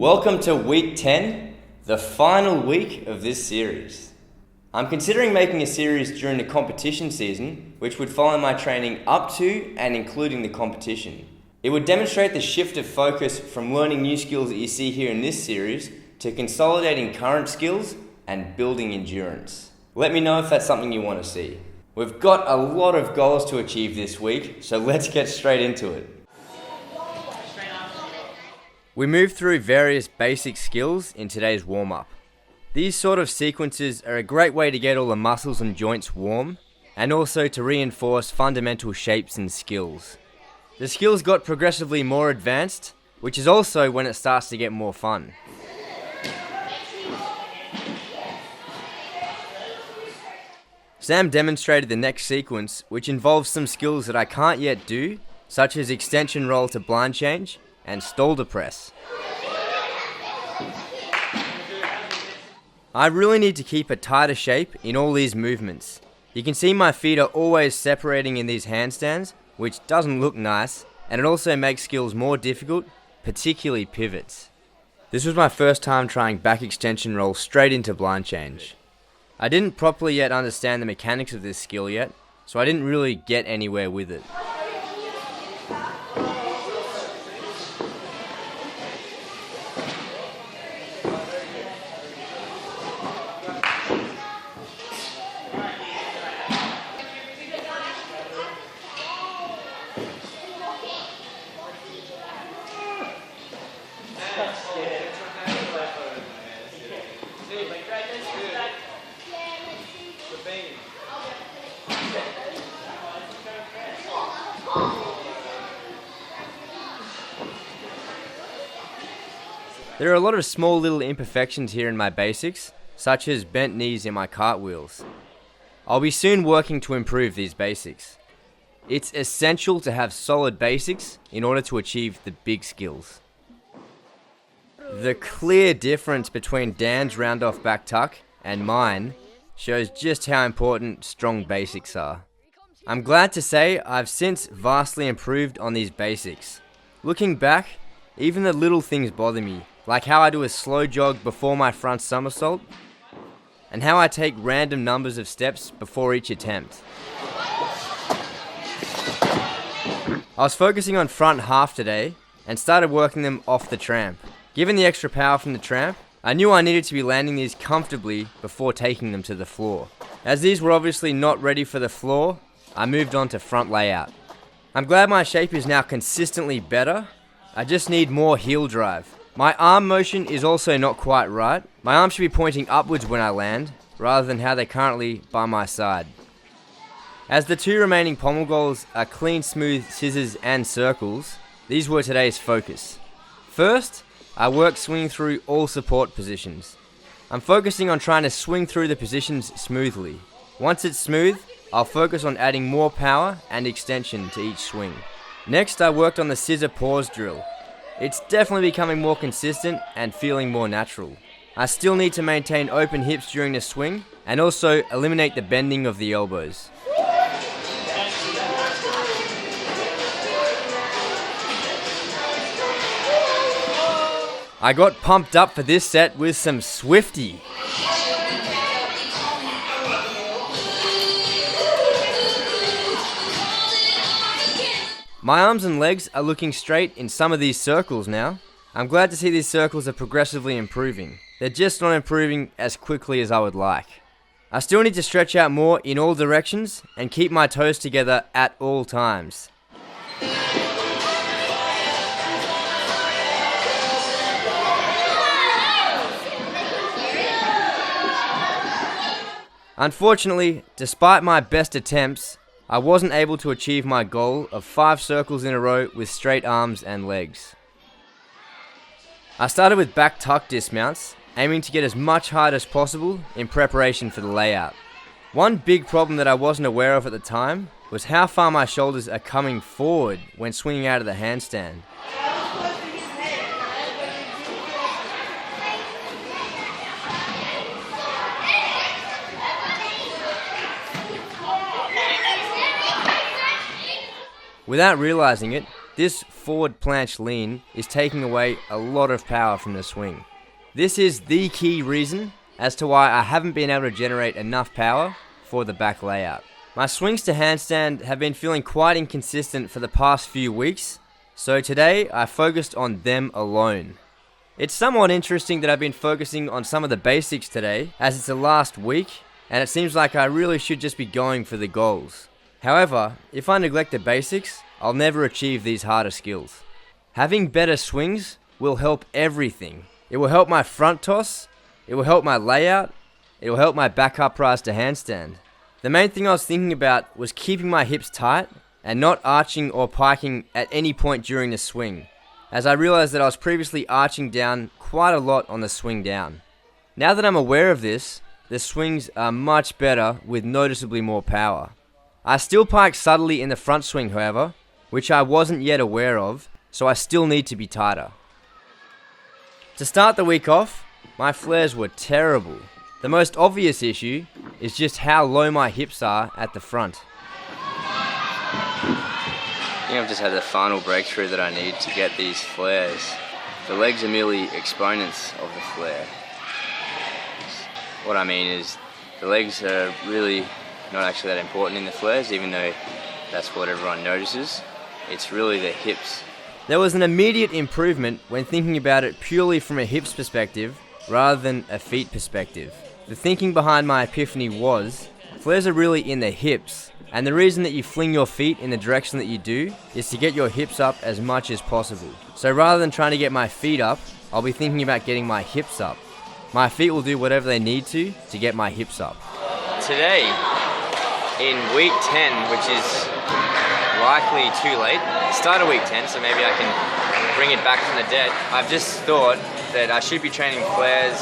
Welcome to week 10, the final week of this series. I'm considering making a series during the competition season, which would follow my training up to and including the competition. It would demonstrate the shift of focus from learning new skills that you see here in this series to consolidating current skills and building endurance. Let me know if that's something you want to see. We've got a lot of goals to achieve this week, so let's get straight into it. We move through various basic skills in today's warm-up. These sort of sequences are a great way to get all the muscles and joints warm, and also to reinforce fundamental shapes and skills. The skills got progressively more advanced, which is also when it starts to get more fun. Sam demonstrated the next sequence, which involves some skills that I can't yet do, such as extension roll to blind change, and shoulder press. I really need to keep a tighter shape in all these movements. You can see my feet are always separating in these handstands, which doesn't look nice, and it also makes skills more difficult, particularly pivots. This was my first time trying back extension roll straight into blind change. I didn't properly yet understand the mechanics of this skill yet, so I didn't really get anywhere with it. There are a lot of small little imperfections here in my basics, such as bent knees in my cartwheels. I'll be soon working to improve these basics. It's essential to have solid basics in order to achieve the big skills. The clear difference between Dan's round-off back tuck and mine shows just how important strong basics are. I'm glad to say I've since vastly improved on these basics. Looking back, even the little things bother me, like how I do a slow jog before my front somersault, and how I take random numbers of steps before each attempt. I was focusing on front half today, and started working them off the tramp. Given the extra power from the tramp, I knew I needed to be landing these comfortably before taking them to the floor. As these were obviously not ready for the floor, I moved on to front layout. I'm glad my shape is now consistently better. I just need more heel drive. My arm motion is also not quite right. My arms should be pointing upwards when I land, rather than how they're currently by my side. As the two remaining pommel goals are clean, smooth scissors and circles, these were today's focus. First, I work swinging through all support positions. I'm focusing on trying to swing through the positions smoothly. Once it's smooth, I'll focus on adding more power and extension to each swing. Next, I worked on the scissor pause drill. It's definitely becoming more consistent and feeling more natural. I still need to maintain open hips during the swing and also eliminate the bending of the elbows. I got pumped up for this set with some Swifty. My arms and legs are looking straight in some of these circles now. I'm glad to see these circles are progressively improving. They're just not improving as quickly as I would like. I still need to stretch out more in all directions and keep my toes together at all times. Unfortunately, despite my best attempts, I wasn't able to achieve my goal of 5 circles in a row with straight arms and legs. I started with back tuck dismounts, aiming to get as much height as possible in preparation for the layout. One big problem that I wasn't aware of at the time was how far my shoulders are coming forward when swinging out of the handstand. Without realizing it, this forward planche lean is taking away a lot of power from the swing. This is the key reason as to why I haven't been able to generate enough power for the back layout. My swings to handstand have been feeling quite inconsistent for the past few weeks, so today I focused on them alone. It's somewhat interesting that I've been focusing on some of the basics today, as it's the last week, and it seems like I really should just be going for the goals. However, if I neglect the basics, I'll never achieve these harder skills. Having better swings will help everything. It will help my front toss, it will help my layout, it will help my back uprise to handstand. The main thing I was thinking about was keeping my hips tight and not arching or piking at any point during the swing, as I realized that I was previously arching down quite a lot on the swing down. Now that I'm aware of this, the swings are much better with noticeably more power. I still pike subtly in the front swing, however, which I wasn't yet aware of, so I still need to be tighter. To start the week off, my flares were terrible. The most obvious issue is just how low my hips are at the front. I think I've just had the final breakthrough that I need to get these flares. The legs are merely exponents of the flare. What I mean is the legs are really not actually that important in the flares, even though that's what everyone notices. It's really the hips. There was an immediate improvement when thinking about it purely from a hips perspective rather than a feet perspective. The thinking behind my epiphany was, flares are really in the hips, and the reason that you fling your feet in the direction that you do is to get your hips up as much as possible. So rather than trying to get my feet up, I'll be thinking about getting my hips up. My feet will do whatever they need to get my hips up. Today, in week 10, which is likely too late, start of week 10, so maybe I can bring it back from the dead. I've just thought that I should be training flares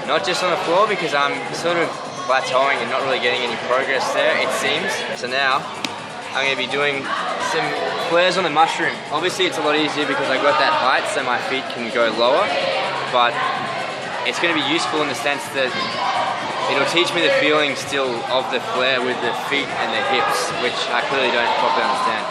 not just on the floor, because I'm sort of plateauing and not really getting any progress there, it seems. So now I'm going to be doing some flares on the mushroom. Obviously it's a lot easier because I got that height so my feet can go lower, but it's going to be useful in the sense that it'll teach me the feeling still of the flare with the feet and the hips, which I clearly don't properly understand.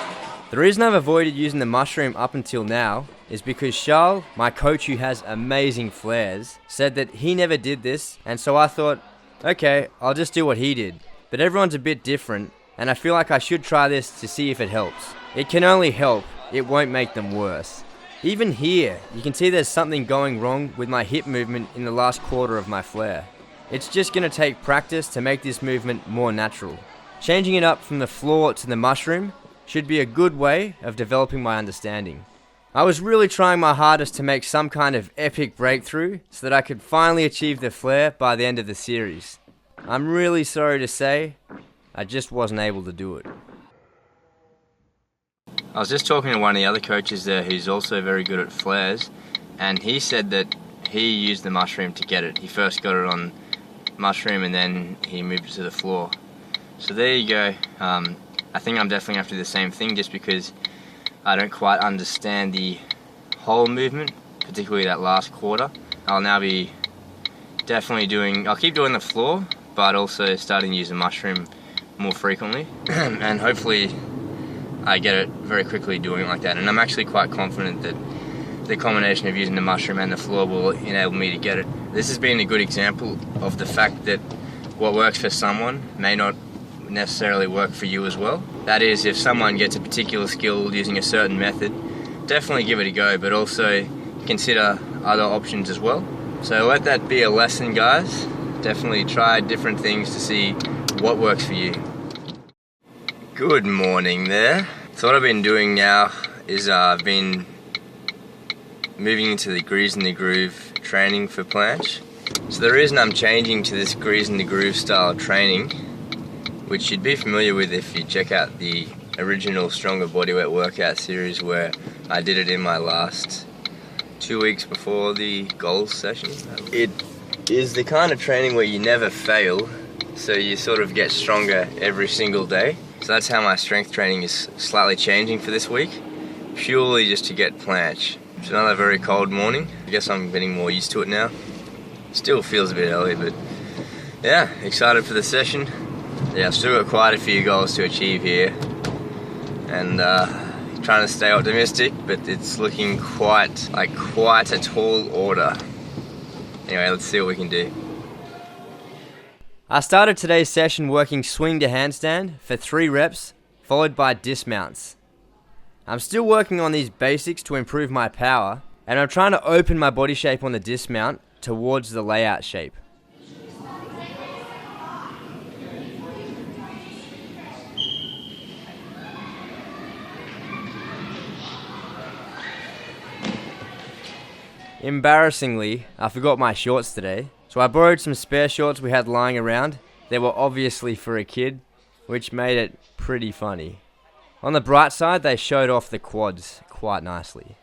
The reason I've avoided using the mushroom up until now is because Charles, my coach who has amazing flares, said that he never did this, and so I thought, okay, I'll just do what he did. But everyone's a bit different, and I feel like I should try this to see if it helps. It can only help, it won't make them worse. Even here, you can see there's something going wrong with my hip movement in the last quarter of my flare. It's just going to take practice to make this movement more natural. Changing it up from the floor to the mushroom should be a good way of developing my understanding. I was really trying my hardest to make some kind of epic breakthrough so that I could finally achieve the flare by the end of the series. I'm really sorry to say, I just wasn't able to do it. I was just talking to one of the other coaches there who's also very good at flares, and he said that he used the mushroom to get it. He first got it on mushroom and then he moved it to the floor. So there you go. I think I'm definitely going to have to do the same thing just because I don't quite understand the whole movement, particularly that last quarter. I'll now be I'll keep doing the floor, but also starting to use the mushroom more frequently. And hopefully I get it very quickly doing it like that. And I'm actually quite confident that the combination of using the mushroom and the floor will enable me to get it. This has been a good example of the fact that what works for someone may not necessarily work for you as well. That is, if someone gets a particular skill using a certain method, definitely give it a go, but also consider other options as well. So let that be a lesson, guys. Definitely try different things to see what works for you. Good morning there. So what I've been doing now is I've been moving into the grease in the groove training for planche. So the reason I'm changing to this grease in the groove style training, which you'd be familiar with if you check out the original Stronger Bodyweight workout series where I did it in my last 2 weeks before the goals session. It is the kind of training where you never fail, so you sort of get stronger every single day. So that's how my strength training is slightly changing for this week, purely just to get planche. It's another very cold morning. I guess I'm getting more used to it now. Still feels a bit early, but yeah, excited for the session. Yeah, I've still got quite a few goals to achieve here, and trying to stay optimistic, but it's looking quite a tall order. Anyway, let's see what we can do. I started today's session working swing to handstand for 3 reps, followed by dismounts. I'm still working on these basics to improve my power, and I'm trying to open my body shape on the dismount towards the layout shape. Embarrassingly, I forgot my shorts today, so I borrowed some spare shorts we had lying around. They were obviously for a kid, which made it pretty funny. On the bright side, they showed off the quads quite nicely.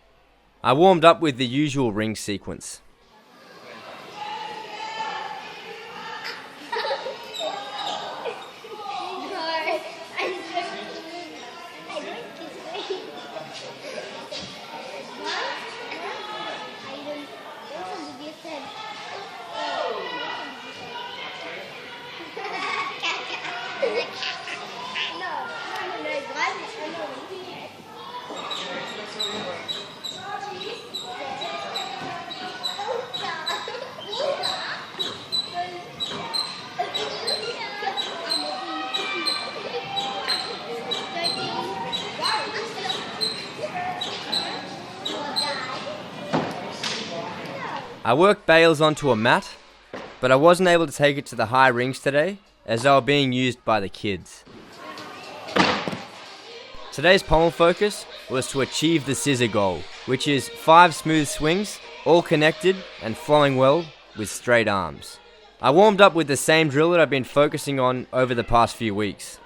I warmed up with the usual ring sequence. I worked bales onto a mat, but I wasn't able to take it to the high rings today as they were being used by the kids. Today's pommel focus was to achieve the scissor goal, which is 5 smooth swings, all connected and flowing well with straight arms. I warmed up with the same drill that I've been focusing on over the past few weeks.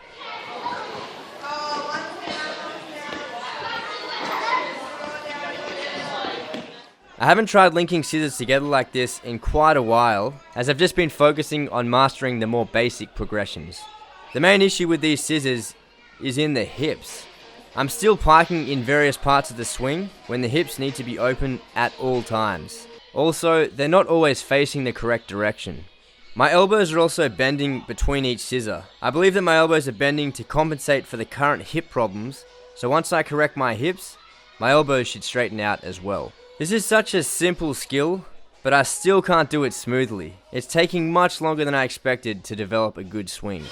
I haven't tried linking scissors together like this in quite a while, as I've just been focusing on mastering the more basic progressions. The main issue with these scissors is in the hips. I'm still piking in various parts of the swing when the hips need to be open at all times. Also, they're not always facing the correct direction. My elbows are also bending between each scissor. I believe that my elbows are bending to compensate for the current hip problems, so once I correct my hips, my elbows should straighten out as well. This is such a simple skill, but I still can't do it smoothly. It's taking much longer than I expected to develop a good swing.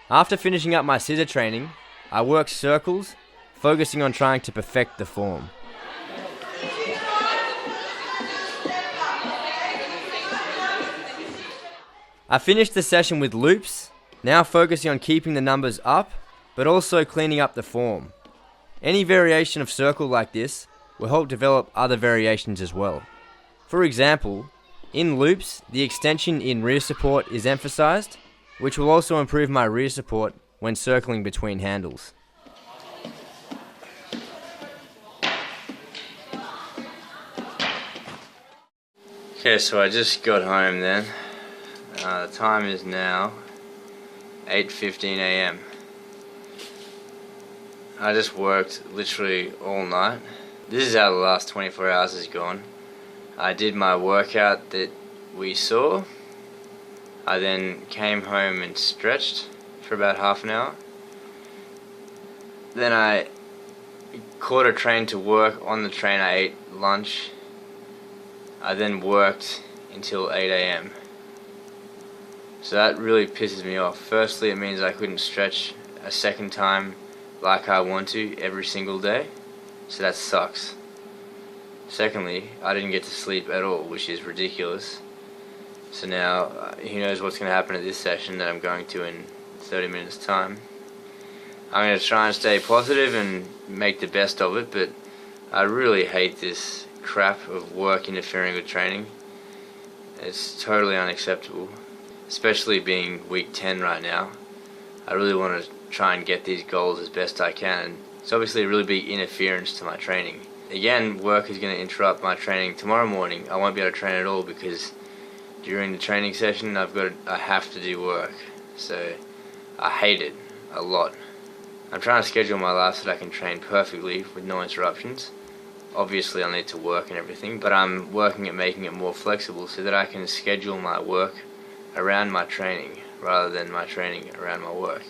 After finishing up my scissor training, I worked circles, focusing on trying to perfect the form. I finished the session with loops, now focusing on keeping the numbers up, but also cleaning up the form. Any variation of circle like this will help develop other variations as well. For example, in loops, the extension in rear support is emphasized, which will also improve my rear support when circling between handles. Okay, so I just got home then. The time is now 8:15 AM. I just worked literally all night. This is how the last 24 hours has gone. I did my workout that we saw. I then came home and stretched for about half an hour. Then I caught a train to work. On the train I ate lunch. I then worked until 8 AM. So that really pisses me off. Firstly, it means I couldn't stretch a second time like I want to every single day. So that sucks. Secondly, I didn't get to sleep at all, which is ridiculous. So now, who knows what's going to happen at this session that I'm going to in 30 minutes time. I'm going to try and stay positive and make the best of it, but I really hate this crap of work interfering with training. It's totally unacceptable, especially being week 10 right now. I really want to try and get these goals as best I can. It's obviously a really big interference to my training. Again, work is going to interrupt my training tomorrow morning. I won't be able to train at all because during the training session I have to do work. So I hate it a lot. I'm trying to schedule my life so that I can train perfectly with no interruptions. Obviously I'll need to work and everything, but I'm working at making it more flexible so that I can schedule my work around my training rather than my training around my work.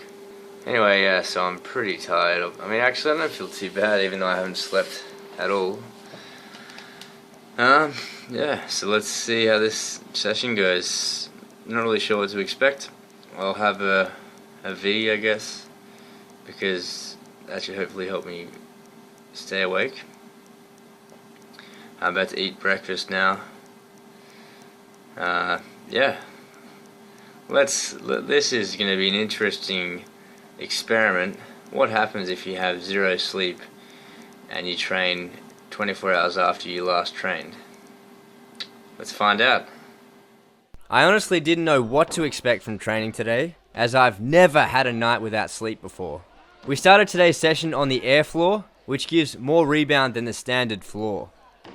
Anyway, yeah, so I'm pretty tired. I mean, actually, I don't feel too bad, even though I haven't slept at all. Yeah, so let's see how this session goes. Not really sure what to expect. I'll have a V, I guess, because that should hopefully help me stay awake. I'm about to eat breakfast now. Yeah. This is going to be an interesting experiment. What happens if you have zero sleep and you train 24 hours after you last trained? Let's find out. I honestly didn't know what to expect from training today, as I've never had a night without sleep before. We started today's session on the air floor, which gives more rebound than the standard floor.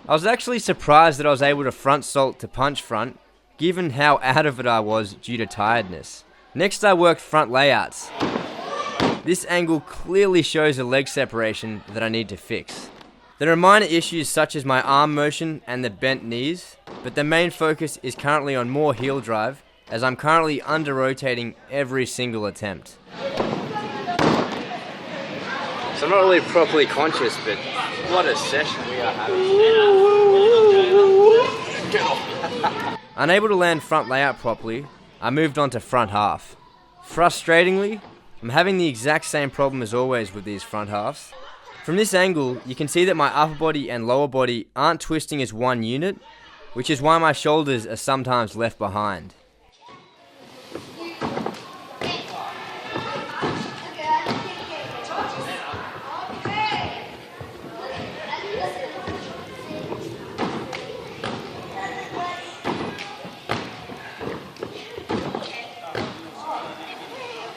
I was actually surprised that I was able to front salt to punch front, given how out of it I was due to tiredness. Next I worked front layouts. This angle clearly shows a leg separation that I need to fix. There are minor issues such as my arm motion and the bent knees, but the main focus is currently on more heel drive, as I'm currently under rotating every single attempt. So I'm not really properly conscious, but what a session we are having. Unable to land front layout properly, I moved on to front half. Frustratingly, I'm having the exact same problem as always with these front halves. From this angle, you can see that my upper body and lower body aren't twisting as one unit, which is why my shoulders are sometimes left behind.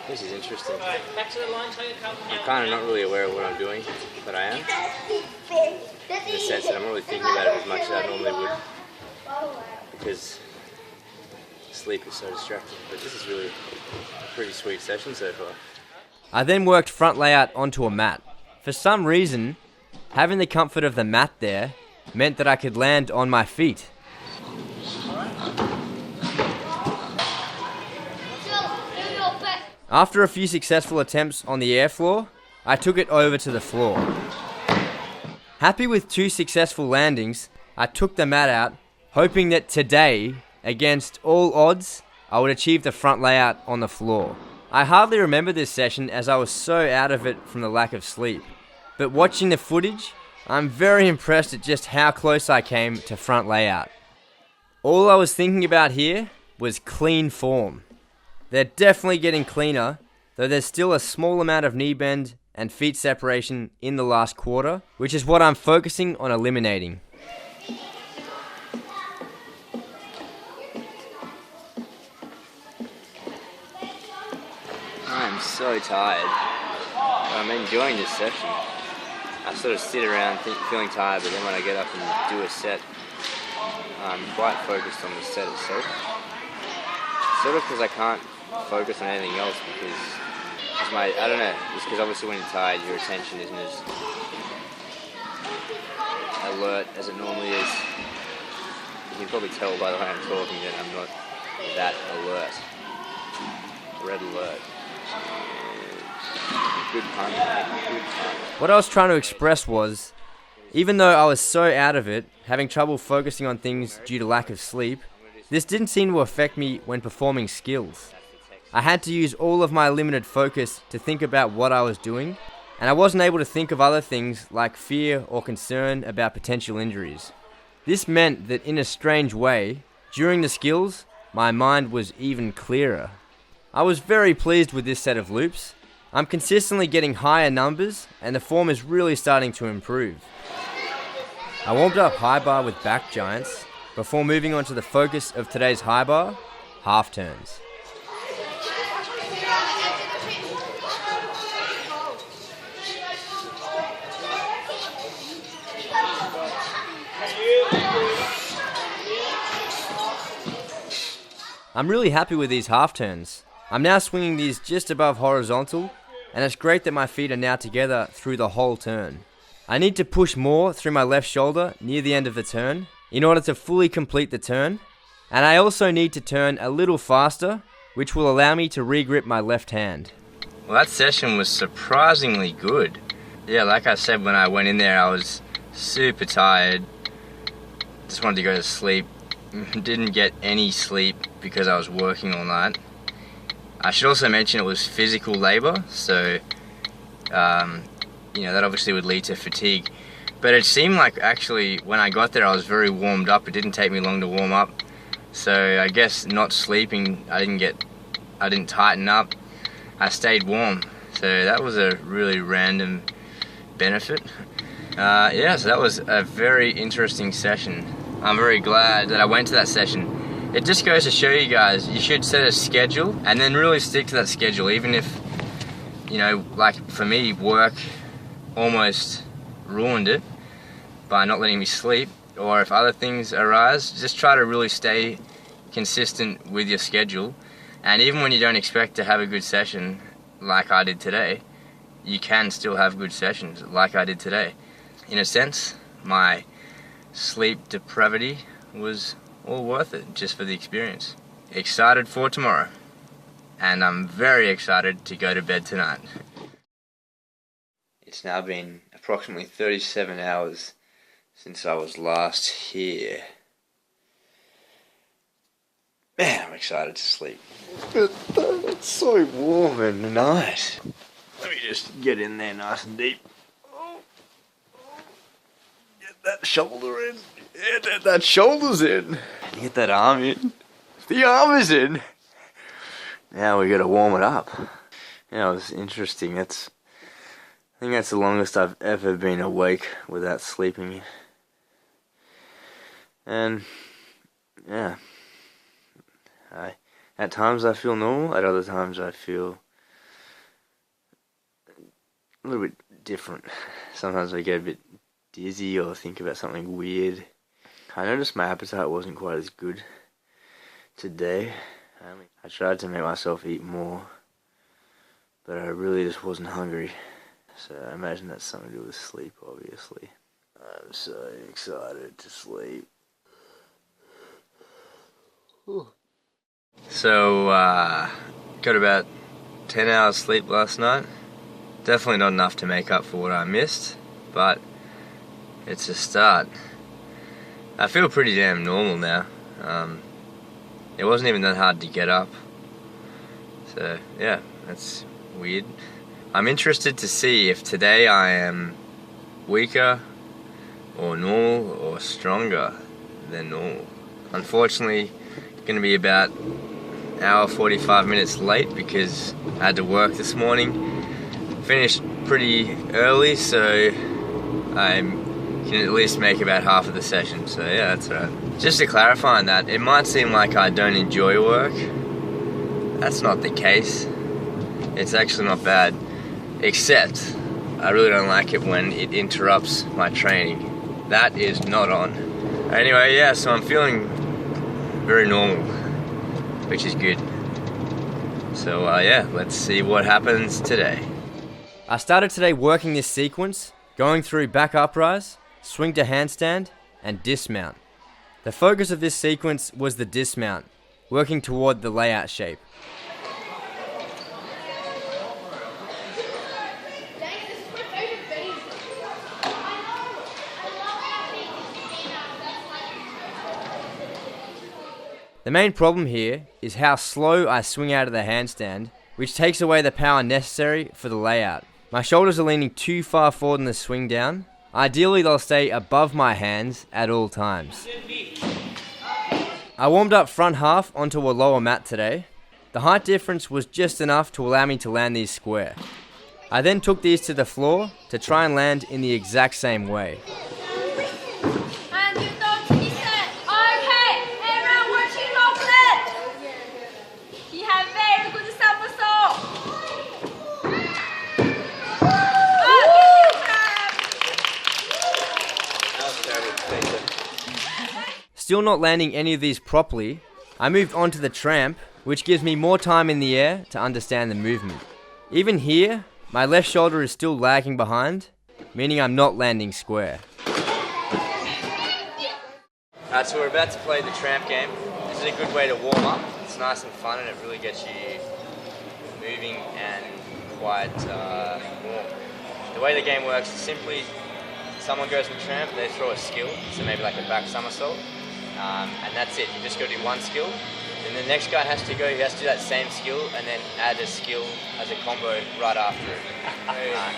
This is interesting. I'm kind of not really aware of what I'm doing, but I am. In the sense that I'm not really thinking about it as much as I normally would, because sleep is so distracting. But this is really a pretty sweet session so far. I then worked front layout onto a mat. For some reason, having the comfort of the mat there meant that I could land on my feet. After a few successful attempts on the air floor, I took it over to the floor. Happy with 2 successful landings, I took the mat out, hoping that today, against all odds, I would achieve the front layout on the floor. I hardly remember this session as I was so out of it from the lack of sleep. But watching the footage, I'm very impressed at just how close I came to front layout. All I was thinking about here was clean form. They're definitely getting cleaner, though there's still a small amount of knee bend and feet separation in the last quarter, which is what I'm focusing on eliminating. I'm so tired, but I'm enjoying this session. I sort of sit around feeling tired, but then when I get up and do a set, I'm quite focused on the set itself. Sort of because I can't focus on anything else, because I don't know, just because obviously when you're tired your attention isn't as alert as it normally is. You can probably tell by the way I'm talking that I'm not that alert. Red alert. Good pun, good pun. What I was trying to express was, even though I was so out of it, having trouble focusing on things due to lack of sleep, this didn't seem to affect me when performing skills. I had to use all of my limited focus to think about what I was doing, and I wasn't able to think of other things like fear or concern about potential injuries. This meant that in a strange way, during the skills, my mind was even clearer. I was very pleased with this set of loops. I'm consistently getting higher numbers, and the form is really starting to improve. I warmed up high bar with back giants, before moving on to the focus of today's high bar, half turns. I'm really happy with these half turns. I'm now swinging these just above horizontal, and it's great that my feet are now together through the whole turn. I need to push more through my left shoulder near the end of the turn in order to fully complete the turn, and I also need to turn a little faster, which will allow me to re-grip my left hand. Well, that session was surprisingly good. Yeah, like I said, when I went in there, I was super tired. Just wanted to go to sleep. Didn't get any sleep because I was working all night. I should also mention it was physical labor, so you know, that obviously would lead to fatigue. But it seemed like actually when I got there I was very warmed up. It didn't take me long to warm up. So I guess not sleeping, I didn't tighten up. I stayed warm. So that was a really random benefit. Yeah, so that was a very interesting session. I'm very glad that I went to that session. It just goes to show you guys, you should set a schedule and then really stick to that schedule, even if, you know, like for me, work almost ruined it by not letting me sleep, or if other things arise, just try to really stay consistent with your schedule. And even when you don't expect to have a good session like I did today, you can still have good sessions like I did today. In a sense, my sleep depravity was all worth it just for the experience. Excited for tomorrow, and I'm very excited to go to bed tonight. It's now been approximately 37 hours since I was last here. Man, I'm excited to sleep. It's so warm and nice. Let me just get in there nice and deep. Get that shoulder in. Get that shoulder's in. Get that arm in. The arm is in. Now we gotta warm it up. Yeah, it was interesting. I think that's the longest I've ever been awake without sleeping. And yeah, at times I feel normal, at other times I feel a little bit different. Sometimes I get a bit dizzy or think about something weird. I noticed my appetite wasn't quite as good today. I tried to make myself eat more, but I really just wasn't hungry. So I imagine that's something to do with sleep, obviously. I'm so excited to sleep. So, got about 10 hours sleep last night. Definitely not enough to make up for what I missed, but it's a start. I feel pretty damn normal now. It wasn't even that hard to get up. So, yeah, that's weird. I'm interested to see if today I am weaker or normal or stronger than normal. Unfortunately, going to be about an hour 45 minutes late because I had to work this morning. Finished pretty early, so I can at least make about half of the session. So yeah, that's right. Just to clarify on that, it might seem like I don't enjoy work. That's not the case. It's actually not bad, except I really don't like it when it interrupts my training. That is not on. Anyway, yeah, so I'm feeling very normal, which is good. So yeah, let's see what happens today. I started today working this sequence, going through back uprise, swing to handstand, and dismount. The focus of this sequence was the dismount, working toward the layout shape. The main problem here is how slow I swing out of the handstand, which takes away the power necessary for the layout. My shoulders are leaning too far forward in the swing down. Ideally, they'll stay above my hands at all times. I warmed up front half onto a lower mat today. The height difference was just enough to allow me to land these square. I then took these to the floor to try and land in the exact same way. Still not landing any of these properly, I moved on to the tramp, which gives me more time in the air to understand the movement. Even here, my left shoulder is still lagging behind, meaning I'm not landing square. Alright, so we're about to play the tramp game. This is a good way to warm up. It's nice and fun and it really gets you moving and quite warm. The way the game works is simply someone goes from tramp, they throw a skill, so maybe like a back somersault, and that's it. You just got to do one skill. Then the next guy has to go, he has to do that same skill and then add a skill as a combo right after it.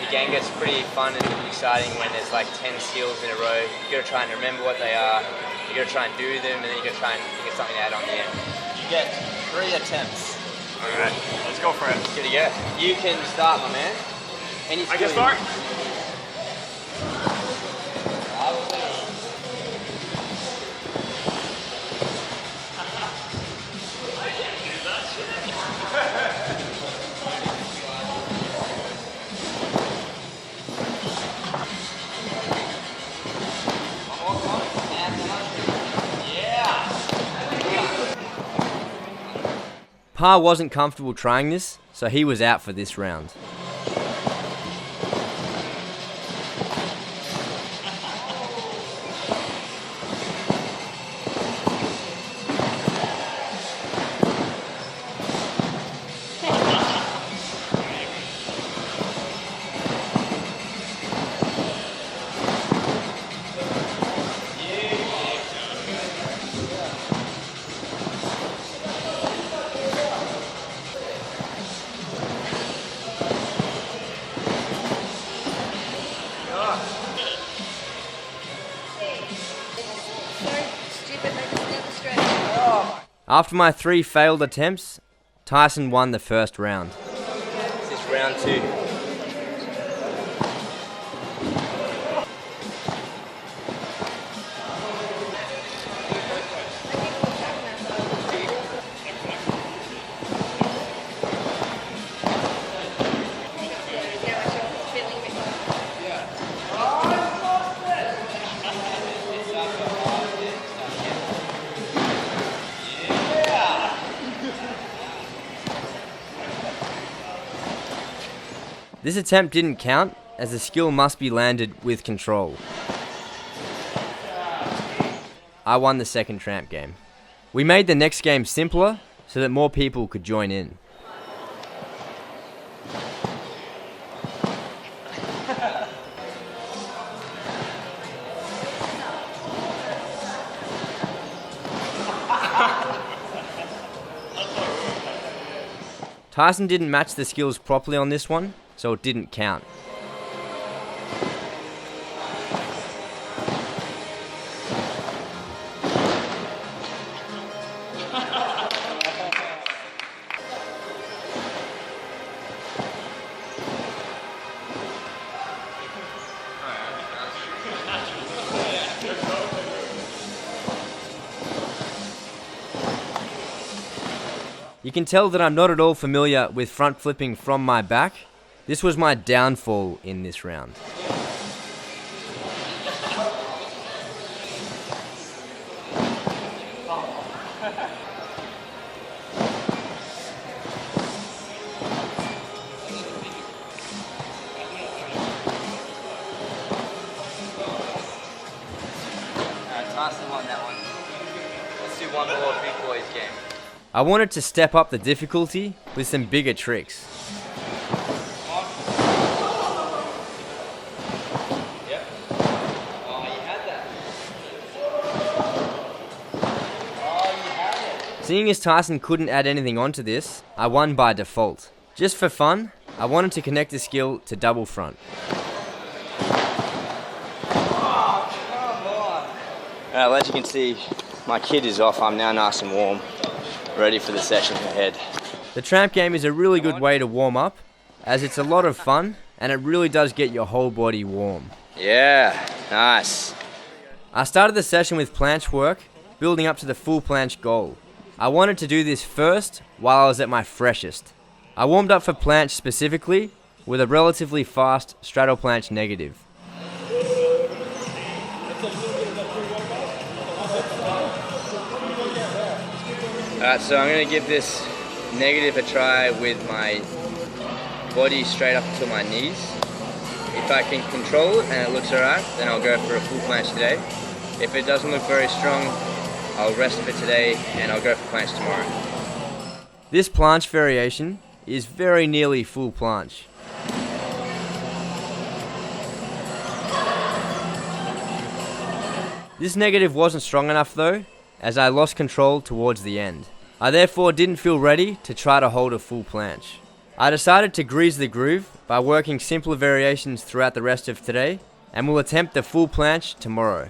The game gets pretty fun and exciting when there's like 10 skills in a row. You got to try and remember what they are, you got to try and do them, and then you got to try and get something to add on the end. You get 3 attempts. Alright, let's go for it. Good to go. You can start, my man. Any skill I can start? Pa wasn't comfortable trying this, so he was out for this round. After my 3 failed attempts, Tyson won the first round. This is round 2. This attempt didn't count, as the skill must be landed with control. I won the second tramp game. We made the next game simpler, so that more people could join in. Tyson didn't match the skills properly on this one, so it didn't count. You can tell that I'm not at all familiar with front flipping from my back. This was my downfall in this round. Tyson won that one. Let's do one more big boys game. I wanted to step up the difficulty with some bigger tricks. Seeing as Tyson couldn't add anything onto this, I won by default. Just for fun, I wanted to connect the skill to double front. Alright, as you can see, my kit is off. I'm now nice and warm, ready for the session ahead. The tramp game is a really good way to warm up, as it's a lot of fun and it really does get your whole body warm. Yeah, nice. I started the session with planche work, building up to the full planche goal. I wanted to do this first while I was at my freshest. I warmed up for planche specifically with a relatively fast straddle planche negative. Alright, so I'm going to give this negative a try with my body straight up to my knees. If I can control it and it looks alright, then I'll go for a full planche today. If it doesn't look very strong, I'll rest for today and I'll go for planche tomorrow. This planche variation is very nearly full planche. This negative wasn't strong enough though, as I lost control towards the end. I therefore didn't feel ready to try to hold a full planche. I decided to grease the groove by working simpler variations throughout the rest of today, and will attempt the full planche tomorrow.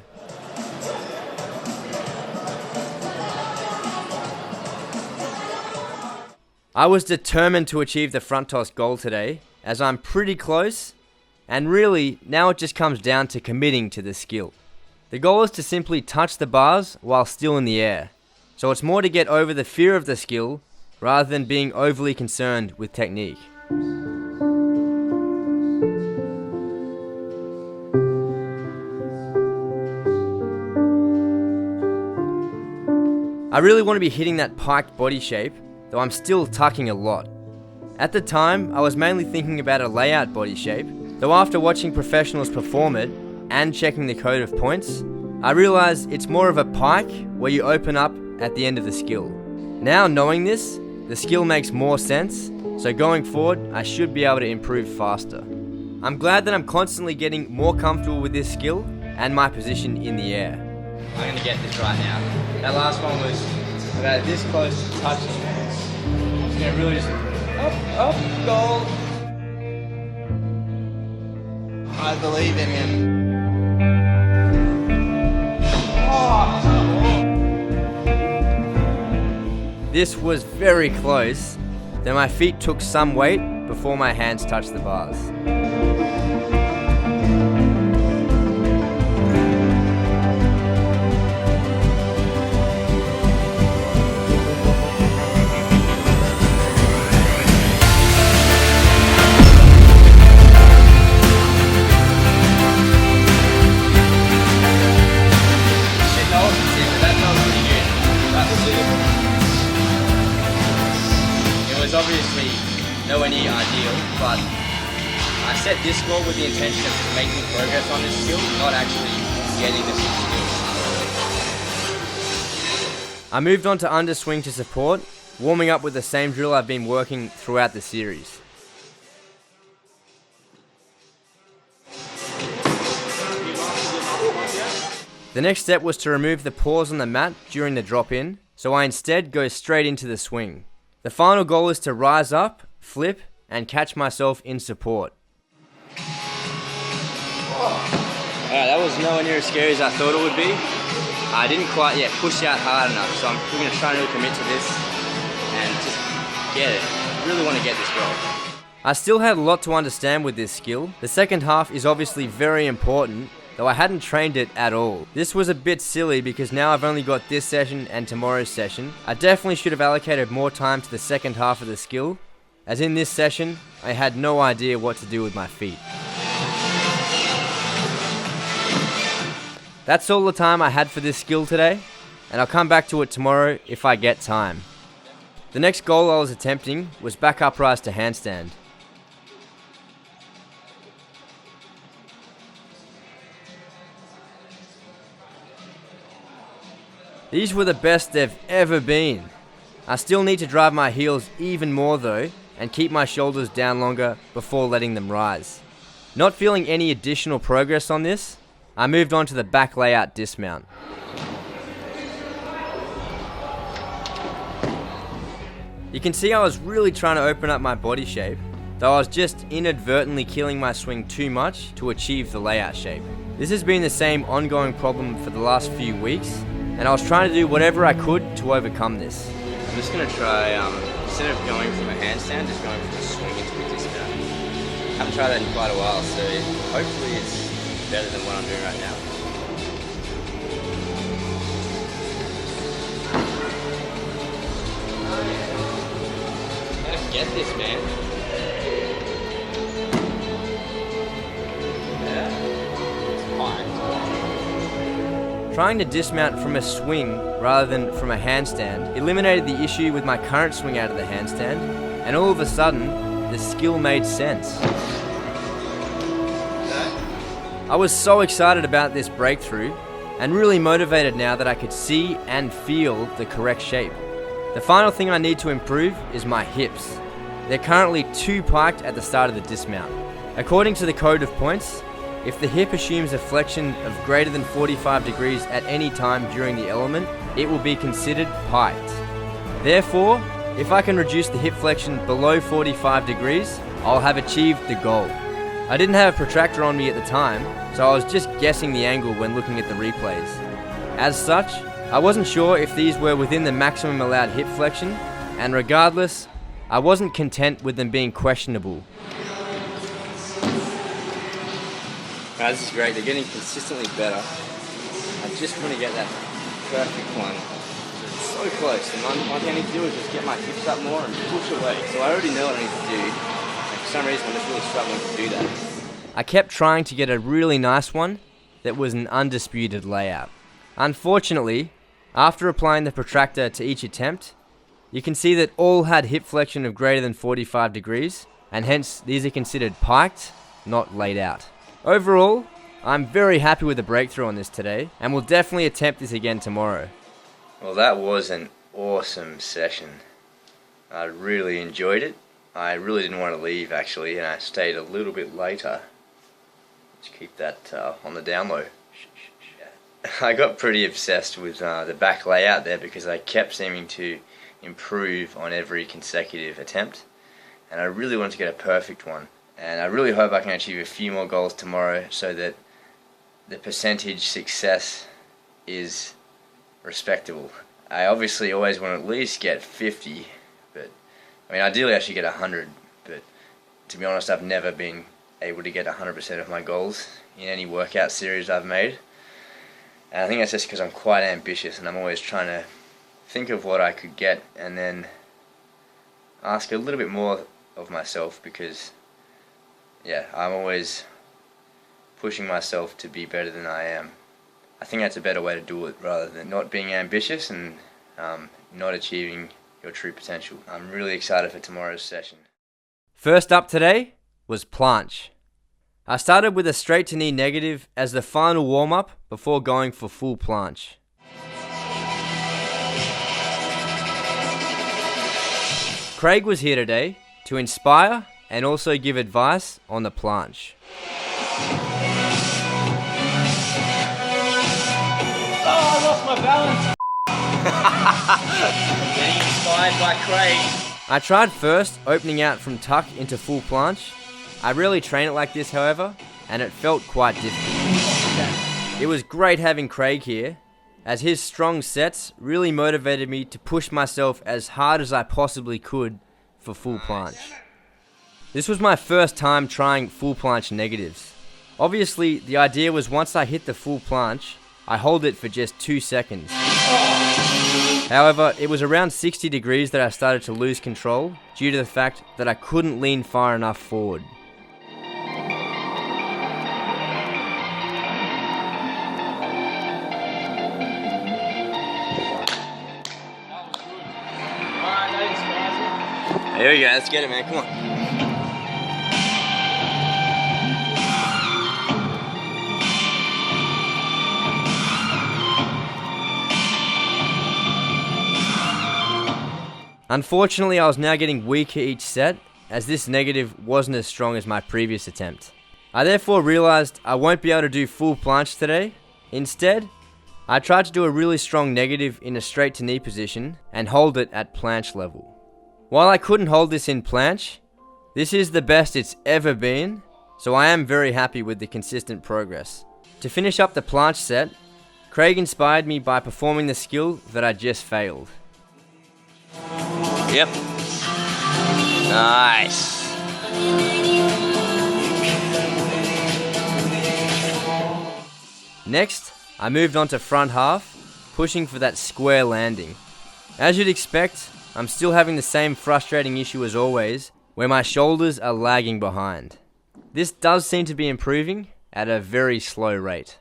I was determined to achieve the front toss goal today, as I'm pretty close, and really now it just comes down to committing to the skill. The goal is to simply touch the bars while still in the air, so it's more to get over the fear of the skill rather than being overly concerned with technique. I really want to be hitting that piked body shape, though I'm still tucking a lot. At the time, I was mainly thinking about a layout body shape, though after watching professionals perform it and checking the code of points, I realized it's more of a pike where you open up at the end of the skill. Now knowing this, the skill makes more sense, so going forward, I should be able to improve faster. I'm glad that I'm constantly getting more comfortable with this skill and my position in the air. I'm gonna get this right now. That last one was about this close to touching. It's gonna really just up, goal. I believe in him. This was very close, though my feet took some weight before my hands touched the bars. Obviously nowhere near ideal, but I set this goal with the intention of making progress on this skill, not actually getting the skill. I moved on to underswing to support, warming up with the same drill I've been working throughout the series. The next step was to remove the pause on the mat during the drop in, so I instead go straight into the swing. The final goal is to rise up, flip, and catch myself in support. Alright, that was nowhere near as scary as I thought it would be. I didn't quite push out hard enough, so I'm going to try and really commit to this and just get it. I really want to get this goal. I still had a lot to understand with this skill. The second half is obviously very important, though I hadn't trained it at all. This was a bit silly because now I've only got this session and tomorrow's session. I definitely should have allocated more time to the second half of the skill, as in this session, I had no idea what to do with my feet. That's all the time I had for this skill today, and I'll come back to it tomorrow if I get time. The next goal I was attempting was back uprise to handstand. These were the best they've ever been. I still need to drive my heels even more though, and keep my shoulders down longer before letting them rise. Not feeling any additional progress on this, I moved on to the back layout dismount. You can see I was really trying to open up my body shape, though I was just inadvertently killing my swing too much to achieve the layout shape. This has been the same ongoing problem for the last few weeks, and I was trying to do whatever I could to overcome this. I'm just going to try, instead of going from a handstand, just going from a swing into a dismount. I haven't tried that in quite a while, so hopefully it's better than what I'm doing right now. Let's get this, man. Yeah, it's fine. Trying to dismount from a swing rather than from a handstand eliminated the issue with my current swing out of the handstand, and all of a sudden, the skill made sense. I was so excited about this breakthrough, and really motivated now that I could see and feel the correct shape. The final thing I need to improve is my hips. They're currently too piked at the start of the dismount. According to the code of points, If the hip assumes a flexion of greater than 45 degrees at any time during the element, it will be considered piked. Therefore, if I can reduce the hip flexion below 45 degrees, I'll have achieved the goal. I didn't have a protractor on me at the time, so I was just guessing the angle when looking at the replays. As such, I wasn't sure if these were within the maximum allowed hip flexion, and regardless, I wasn't content with them being questionable. Wow, this is great. They're getting consistently better. I just want to get that perfect one. It's so close. And one thing I need to do is just get my hips up more and push away. So I already know what I need to do. And for some reason, I'm just really struggling to do that. I kept trying to get a really nice one that was an undisputed layout. Unfortunately, after applying the protractor to each attempt, you can see that all had hip flexion of greater than 45 degrees, and hence these are considered piked, not laid out. Overall, I'm very happy with the breakthrough on this today, and will definitely attempt this again tomorrow. Well, that was an awesome session. I really enjoyed it. I really didn't want to leave actually, and I stayed a little bit later. Just keep that on the down low. I got pretty obsessed with the back layout there because I kept seeming to improve on every consecutive attempt, and I really wanted to get a perfect one. And I really hope I can achieve a few more goals tomorrow so that the percentage success is respectable. I obviously always want to at least get 50, but I mean ideally I should get 100, but to be honest I've never been able to get 100% of my goals in any workout series I've made. And I think that's just because I'm quite ambitious and I'm always trying to think of what I could get and then ask a little bit more of myself because yeah, I'm always pushing myself to be better than I am. I think that's a better way to do it rather than not being ambitious and not achieving your true potential. I'm really excited for tomorrow's session. First up today was planche. I started with a straight to knee negative as the final warm-up before going for full planche. Craig was here today to inspire and also give advice on the planche. Oh, I lost my balance. Getting inspired by Craig. I tried first opening out from tuck into full planche. I rarely train it like this however, and it felt quite difficult. It was great having Craig here, as his strong sets really motivated me to push myself as hard as I possibly could for full planche. This was my first time trying full planche negatives. Obviously, the idea was once I hit the full planche, I hold it for just 2 seconds. However, it was around 60 degrees that I started to lose control due to the fact that I couldn't lean far enough forward. Here we go, let's get it, man, come on. Unfortunately, I was now getting weaker each set, as this negative wasn't as strong as my previous attempt. I therefore realized I won't be able to do full planche today. Instead, I tried to do a really strong negative in a straight to knee position and hold it at planche level. While I couldn't hold this in planche, this is the best it's ever been, so I am very happy with the consistent progress. To finish up the planche set, Craig inspired me by performing the skill that I just failed. Yep. Nice. Next, I moved on to front half, pushing for that square landing. As you'd expect, I'm still having the same frustrating issue as always, where my shoulders are lagging behind. This does seem to be improving at a very slow rate.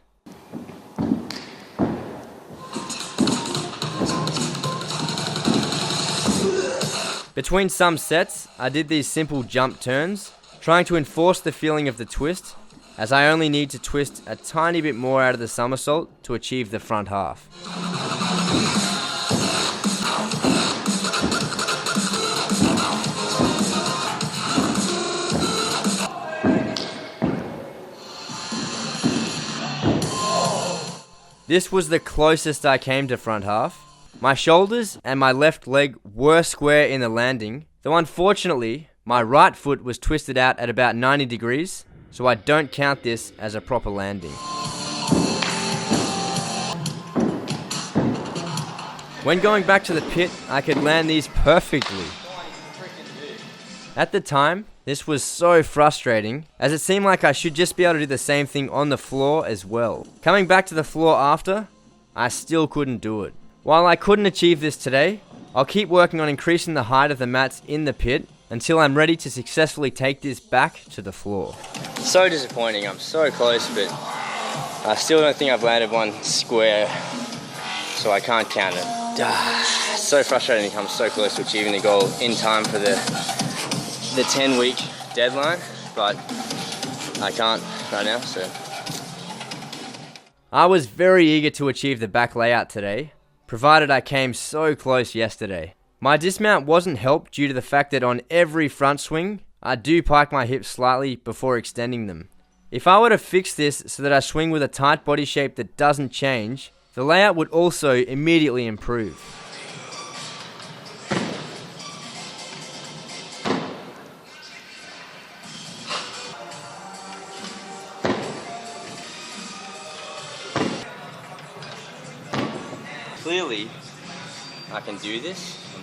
Between some sets, I did these simple jump turns, trying to enforce the feeling of the twist, as I only need to twist a tiny bit more out of the somersault to achieve the front half. This was the closest I came to front half. My shoulders and my left leg were square in the landing, though unfortunately, my right foot was twisted out at about 90 degrees, so I don't count this as a proper landing. When going back to the pit, I could land these perfectly. At the time, this was so frustrating, as it seemed like I should just be able to do the same thing on the floor as well. Coming back to the floor after, I still couldn't do it. While I couldn't achieve this today, I'll keep working on increasing the height of the mats in the pit until I'm ready to successfully take this back to the floor. So disappointing, I'm so close, but I still don't think I've landed one square, so I can't count it. So frustrating to come so close to achieving the goal in time for the 10-week deadline, but I can't right now, so. I was very eager to achieve the back layout today, provided I came so close yesterday. My dismount wasn't helped due to the fact that on every front swing, I do pike my hips slightly before extending them. If I were to fix this so that I swing with a tight body shape that doesn't change, the layout would also immediately improve. Clearly, I can do this. I'm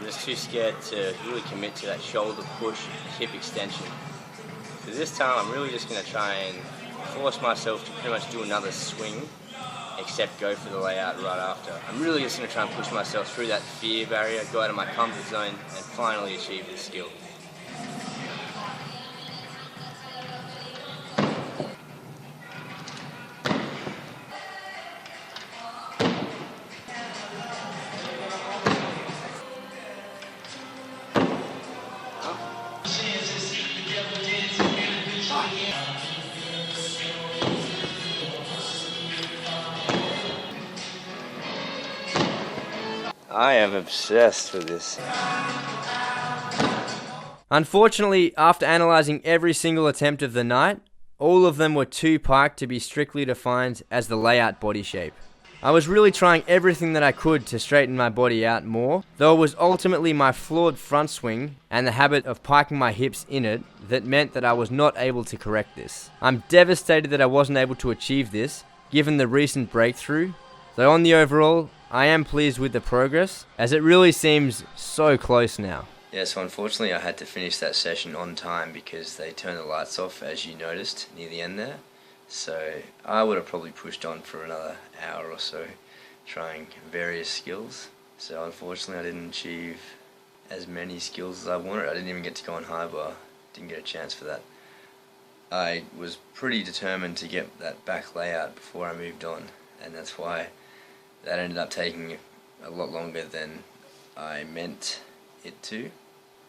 just too scared to really commit to that shoulder push, hip extension. So this time I'm really just going to try and force myself to pretty much do another swing, except go for the layout right after. I'm really just going to try and push myself through that fear barrier, go out of my comfort zone, and finally achieve this skill. I am obsessed with this. Unfortunately, after analysing every single attempt of the night, all of them were too piked to be strictly defined as the layout body shape. I was really trying everything that I could to straighten my body out more, though it was ultimately my flawed front swing and the habit of piking my hips in it that meant that I was not able to correct this. I'm devastated that I wasn't able to achieve this, given the recent breakthrough, though on the overall, I am pleased with the progress, as it really seems so close now. Yeah, so unfortunately I had to finish that session on time because they turned the lights off, as you noticed near the end there. So I would have probably pushed on for another hour or so, trying various skills. So unfortunately I didn't achieve as many skills as I wanted. I didn't even get to go on high bar, didn't get a chance for that. I was pretty determined to get that back layout before I moved on, and that's why that ended up taking a lot longer than I meant it to.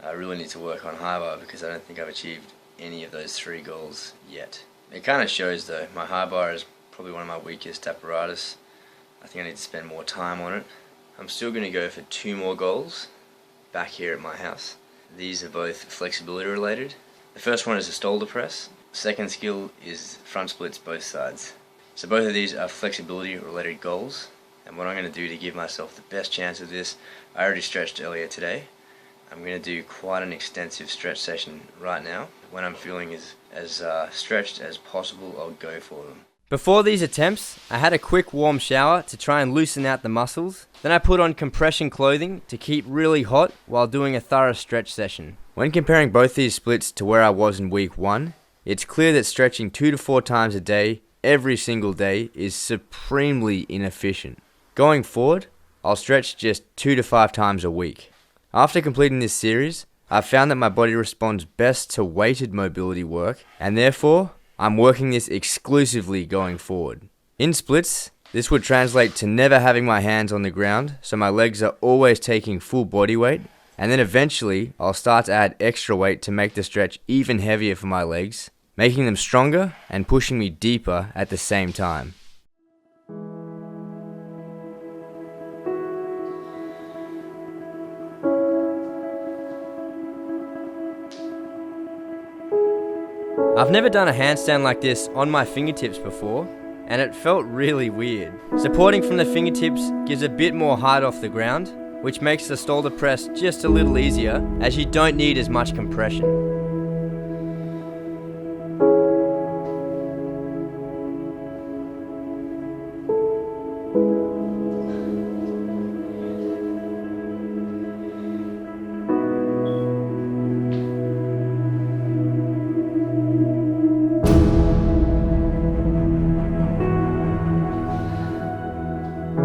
I really need to work on high bar because I don't think I've achieved any of those 3 goals yet. It kind of shows though, my high bar is probably one of my weakest apparatus. I think I need to spend more time on it. I'm still going to go for 2 more goals back here at my house. These are both flexibility related. The first one is a shoulder press. Second skill is front splits both sides. So both of these are flexibility related goals. And what I'm going to do to give myself the best chance of this, I already stretched earlier today. I'm going to do quite an extensive stretch session right now. When I'm feeling as stretched as possible, I'll go for them. Before these attempts, I had a quick warm shower to try and loosen out the muscles. Then I put on compression clothing to keep really hot while doing a thorough stretch session. When comparing both these splits to where I was in week 1, it's clear that stretching 2 to 4 times a day, every single day, is supremely inefficient. Going forward, I'll stretch just 2 to 5 times a week. After completing this series, I've found that my body responds best to weighted mobility work, and therefore, I'm working this exclusively going forward. In splits, this would translate to never having my hands on the ground, so my legs are always taking full body weight, and then eventually, I'll start to add extra weight to make the stretch even heavier for my legs, making them stronger and pushing me deeper at the same time. I've never done a handstand like this on my fingertips before, and it felt really weird. Supporting from the fingertips gives a bit more height off the ground, which makes the shoulder press just a little easier as you don't need as much compression.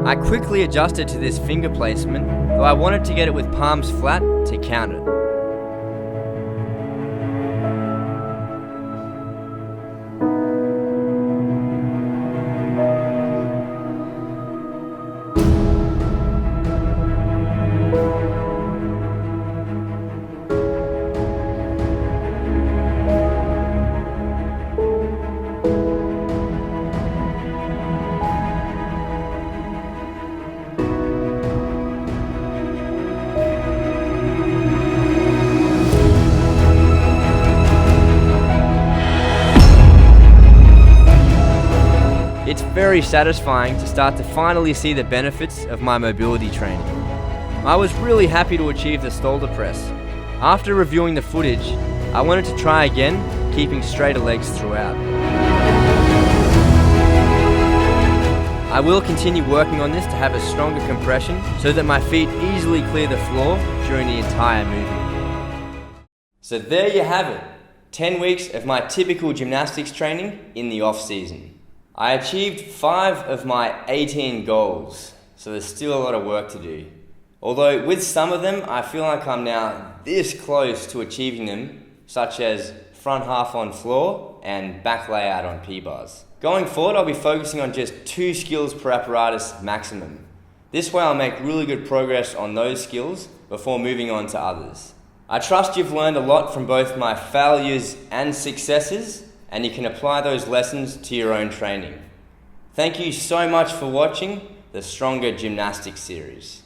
I quickly adjusted to this finger placement, though I wanted to get it with palms flat to count it. It's very satisfying to start to finally see the benefits of my mobility training. I was really happy to achieve the shoulder press. After reviewing the footage, I wanted to try again, keeping straighter legs throughout. I will continue working on this to have a stronger compression so that my feet easily clear the floor during the entire movement. So there you have it, 10 weeks of my typical gymnastics training in the off season. I achieved 5 of my 18 goals, so there's still a lot of work to do. Although with some of them, I feel like I'm now this close to achieving them, such as front half on floor and back layout on P-bars. Going forward, I'll be focusing on just 2 skills per apparatus maximum. This way I'll make really good progress on those skills before moving on to others. I trust you've learned a lot from both my failures and successes, and you can apply those lessons to your own training. Thank you so much for watching the Stronger Gymnastics series.